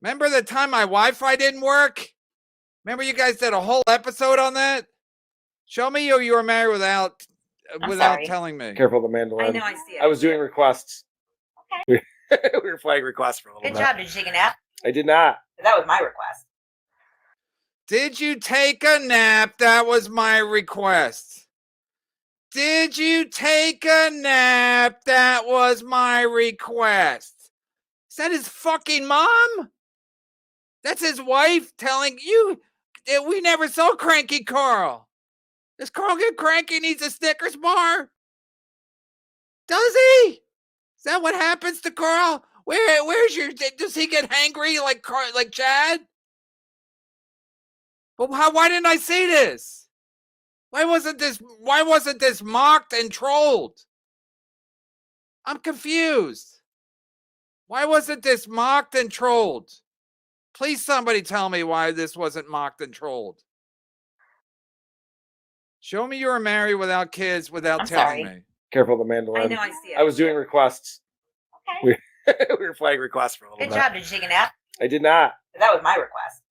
Remember the time my Wi-Fi didn't work? Remember you guys did a whole episode on that? Show me you were married without telling me. Careful the mandolin. I know, I see it. I was doing requests. Okay. We were playing requests for a little Good bit. job. Did you take a nap? I did not. That was my request. Did you take a nap? That was my request. Did you take a nap? That was my request. Is that his fucking mom? That's his wife telling you. We never saw cranky Karl. Does Karl get cranky? Needs a Snickers bar? Does he? Is that what happens to Karl? Where's your? Does he get hangry like Chad? But why didn't I see this? Why wasn't this mocked and trolled? I'm confused. Why wasn't this mocked and trolled? Please somebody tell me why this wasn't mocked and trolled. Show me you were married without kids without telling me. Careful the mandolin. I know, I see it. I was doing requests. Okay. We were playing requests for a little Good bit. job. Did you take a nap? I did not. That was my request.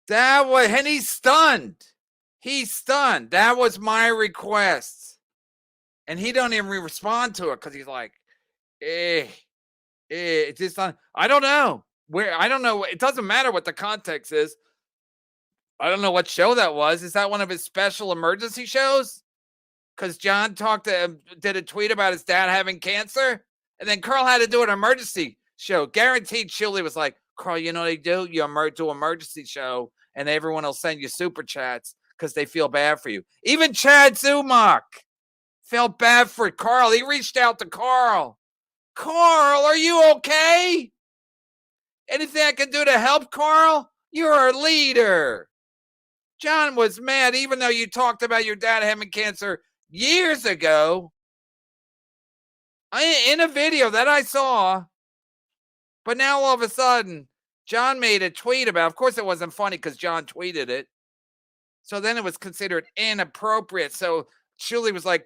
And he's stunned. He's stunned. That was my request. And he don't even respond to it because he's like, it's just I don't know. I don't know. It doesn't matter what the context is. I don't know what show that was. Is that one of his special emergency shows? Because John did a tweet about his dad having cancer. And then Karl had to do an emergency show. Guaranteed Shuli was like, Karl, you know what they do? You do an emergency show and everyone will send you super chats because they feel bad for you. Even Chad Zumach felt bad for Karl. He reached out to Karl. Karl, are you okay? Anything I can do to help, Karl? You're a leader. John was mad even though you talked about your dad having cancer years ago. In a video that I saw. But now all of a sudden, John made a tweet about, of course it wasn't funny because John tweeted it. So then it was considered inappropriate. So Shuli was like,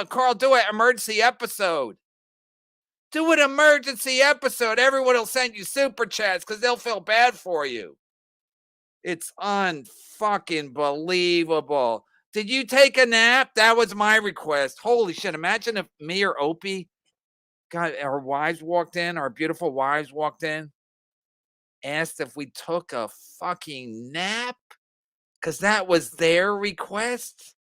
Karl, do an emergency episode. Do an emergency episode. Everyone will send you super chats because they'll feel bad for you. It's unfucking believable. Did you take a nap? That was my request. Holy shit. Imagine if me or Opie our wives walked in, our beautiful wives walked in, asked if we took a fucking nap because that was their request.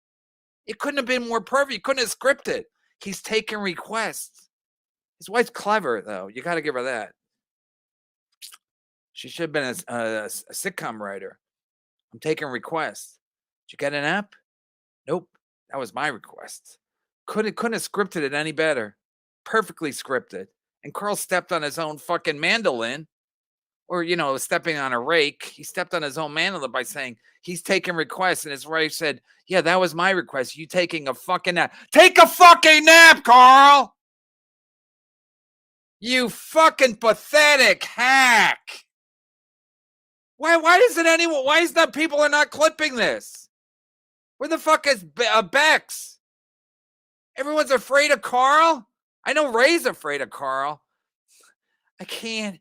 It couldn't have been more perfect. You couldn't have scripted. He's taking requests. His wife's clever, though. You got to give her that. She should have been a sitcom writer. I'm taking requests. Did you get a nap? Nope. That was my request. Couldn't have scripted it any better. Perfectly scripted. And Karl stepped on his own fucking mandolin. Or, stepping on a rake. He stepped on his own mandolin by saying he's taking requests. And his wife said, yeah, that was my request. You taking a fucking nap. Take a fucking nap, Karl! You fucking pathetic hack. Why is that people are not clipping this? Where the fuck is Bex? Everyone's afraid of Karl? I know Ray's afraid of Karl. I can't.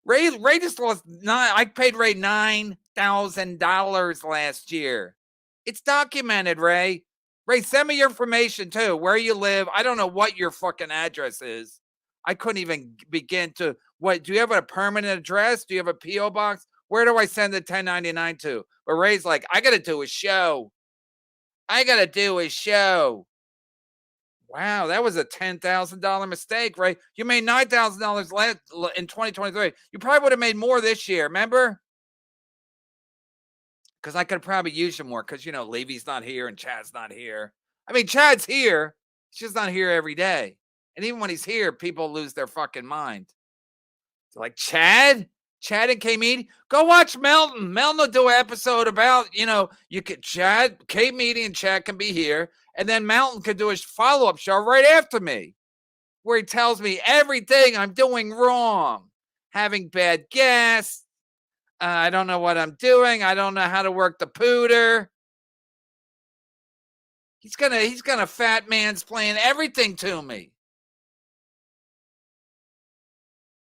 Ray just lost I paid Ray $9,000 last year. It's documented, Ray. Ray, send me your information too. Where you live. I don't know what your fucking address is. I couldn't even begin to. What? Do you have a permanent address? Do you have a P.O. box? Where do I send the 1099 to? But Ray's like, I got to do a show. Wow, that was a $10,000 mistake, Ray. You made $9,000 in 2023. You probably would have made more this year, remember? Because I could probably use you more because, Levy's not here and Chad's not here. I mean, Chad's here. He's just not here every day. And even when he's here, people lose their fucking mind. So like, Chad and K-Meaty, go watch Melton. Melton will do an episode about, you could K-Meaty and Chad can be here. And then Melton could do a follow-up show right after me where he tells me everything I'm doing wrong. Having bad guests. I don't know what I'm doing. I don't know how to work the pooter. He's gonna fat mansplain everything to me.